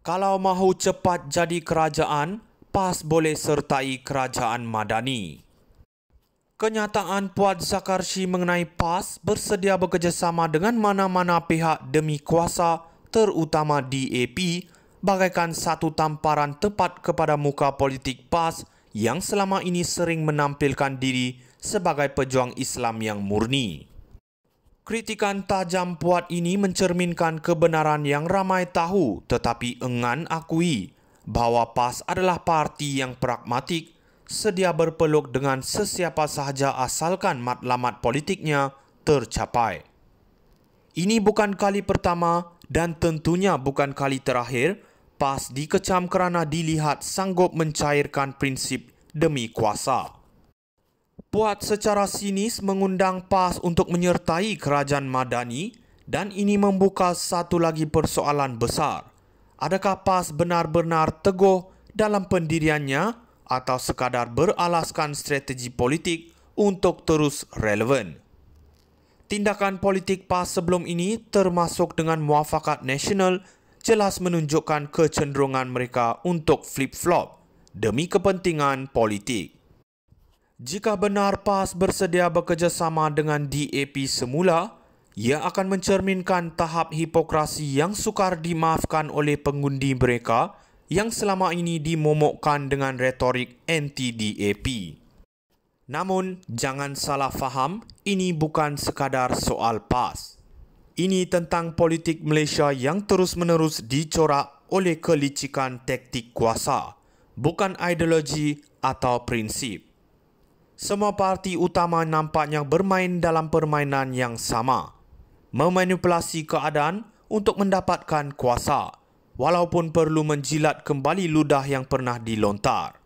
Kalau mahu cepat jadi kerajaan, PAS boleh sertai kerajaan Madani. Kenyataan Puat Zakarshi mengenai PAS bersedia bekerjasama dengan mana-mana pihak demi kuasa, terutama DAP, bagaikan satu tamparan tepat kepada muka politik PAS yang selama ini sering menampilkan diri sebagai pejuang Islam yang murni. Kritikan tajam Puat ini mencerminkan kebenaran yang ramai tahu tetapi enggan akui bahawa PAS adalah parti yang pragmatik, sedia berpeluk dengan sesiapa sahaja asalkan matlamat politiknya tercapai. Ini bukan kali pertama dan tentunya bukan kali terakhir PAS dikecam kerana dilihat sanggup mencairkan prinsip demi kuasa. Puat secara sinis mengundang PAS untuk menyertai kerajaan Madani dan ini membuka satu lagi persoalan besar. Adakah PAS benar-benar teguh dalam pendiriannya atau sekadar beralaskan strategi politik untuk terus relevan? Tindakan politik PAS sebelum ini termasuk dengan Muafakat Nasional jelas menunjukkan kecenderungan mereka untuk flip-flop demi kepentingan politik. Jika benar PAS bersedia bekerjasama dengan DAP semula, ia akan mencerminkan tahap hipokrasi yang sukar dimaafkan oleh pengundi mereka yang selama ini dimomokkan dengan retorik anti-DAP. Namun, jangan salah faham, ini bukan sekadar soal PAS. Ini tentang politik Malaysia yang terus-menerus dicorak oleh kelicikan taktik kuasa, bukan ideologi atau prinsip. Semua parti utama nampaknya bermain dalam permainan yang sama, memanipulasi keadaan untuk mendapatkan kuasa, walaupun perlu menjilat kembali ludah yang pernah dilontar.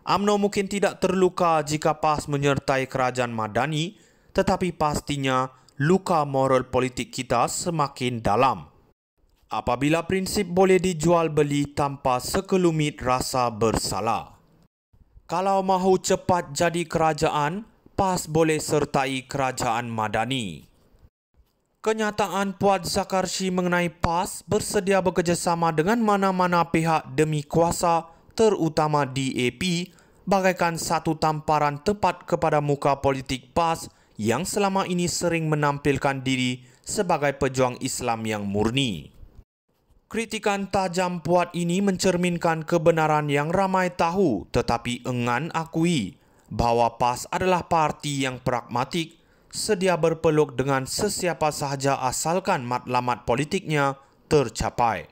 UMNO mungkin tidak terluka jika PAS menyertai kerajaan Madani, tetapi pastinya luka moral politik kita semakin dalam. Apabila prinsip boleh dijual beli tanpa sekelumit rasa bersalah. Kalau mahu cepat jadi kerajaan, PAS boleh sertai kerajaan Madani. Kenyataan Puat Zakarshi mengenai PAS bersedia bekerjasama dengan mana-mana pihak demi kuasa, terutama DAP, bagaikan satu tamparan tepat kepada muka politik PAS yang selama ini sering menampilkan diri sebagai pejuang Islam yang murni. Kritikan tajam Puat ini mencerminkan kebenaran yang ramai tahu tetapi enggan akui bahawa PAS adalah parti yang pragmatik, sedia berpeluk dengan sesiapa sahaja asalkan matlamat politiknya tercapai.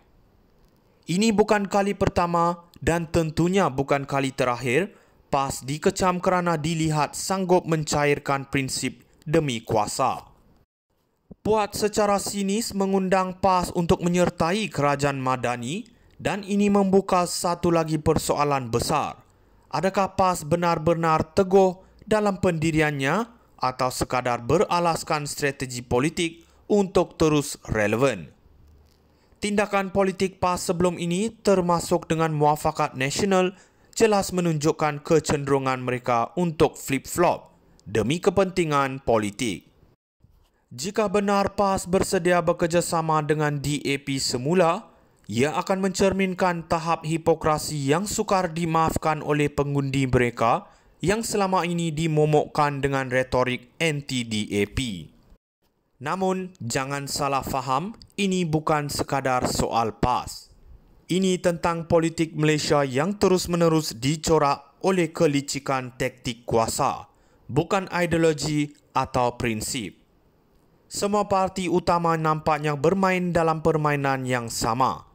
Ini bukan kali pertama dan tentunya bukan kali terakhir PAS dikecam kerana dilihat sanggup mencairkan prinsip demi kuasa. Puat secara sinis mengundang PAS untuk menyertai kerajaan Madani dan ini membuka satu lagi persoalan besar. Adakah PAS benar-benar teguh dalam pendiriannya atau sekadar beralaskan strategi politik untuk terus relevan? Tindakan politik PAS sebelum ini termasuk dengan Muafakat Nasional jelas menunjukkan kecenderungan mereka untuk flip-flop demi kepentingan politik. Jika benar PAS bersedia bekerjasama dengan DAP semula, ia akan mencerminkan tahap hipokrasi yang sukar dimaafkan oleh pengundi mereka yang selama ini dimomokkan dengan retorik anti-DAP. Namun, jangan salah faham, ini bukan sekadar soal PAS. Ini tentang politik Malaysia yang terus-menerus dicorak oleh kelicikan taktik kuasa, bukan ideologi atau prinsip. Semua parti utama nampaknya bermain dalam permainan yang sama,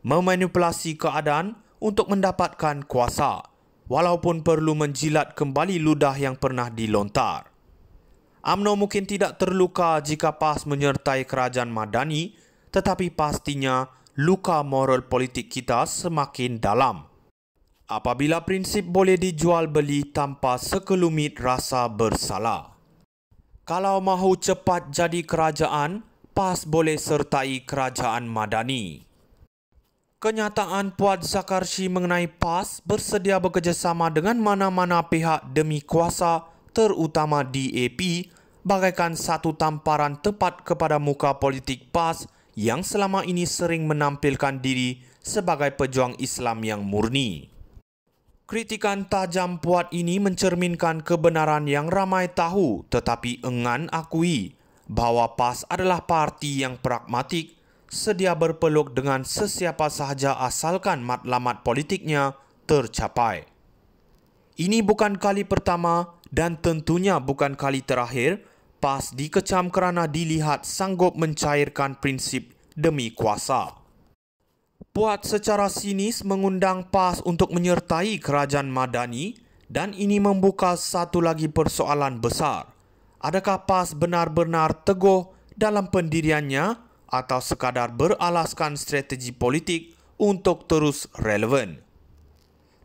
memanipulasi keadaan untuk mendapatkan kuasa, walaupun perlu menjilat kembali ludah yang pernah dilontar. UMNO mungkin tidak terluka jika PAS menyertai kerajaan Madani, tetapi pastinya luka moral politik kita semakin dalam. Apabila prinsip boleh dijual beli tanpa sekelumit rasa bersalah. Kalau mahu cepat jadi kerajaan, PAS boleh sertai kerajaan Madani. Kenyataan Puat Zakarshi mengenai PAS bersedia bekerjasama dengan mana-mana pihak demi kuasa, terutama DAP, bagaikan satu tamparan tepat kepada muka politik PAS yang selama ini sering menampilkan diri sebagai pejuang Islam yang murni. Kritikan tajam Puat ini mencerminkan kebenaran yang ramai tahu tetapi enggan akui bahawa PAS adalah parti yang pragmatik, sedia berpeluk dengan sesiapa sahaja asalkan matlamat politiknya tercapai. Ini bukan kali pertama dan tentunya bukan kali terakhir PAS dikecam kerana dilihat sanggup mencairkan prinsip demi kuasa. Puat secara sinis mengundang PAS untuk menyertai kerajaan Madani dan ini membuka satu lagi persoalan besar. Adakah PAS benar-benar teguh dalam pendiriannya atau sekadar beralaskan strategi politik untuk terus relevan?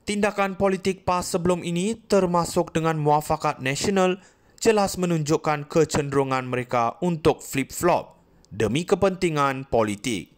Tindakan politik PAS sebelum ini termasuk dengan Muafakat Nasional jelas menunjukkan kecenderungan mereka untuk flip-flop demi kepentingan politik.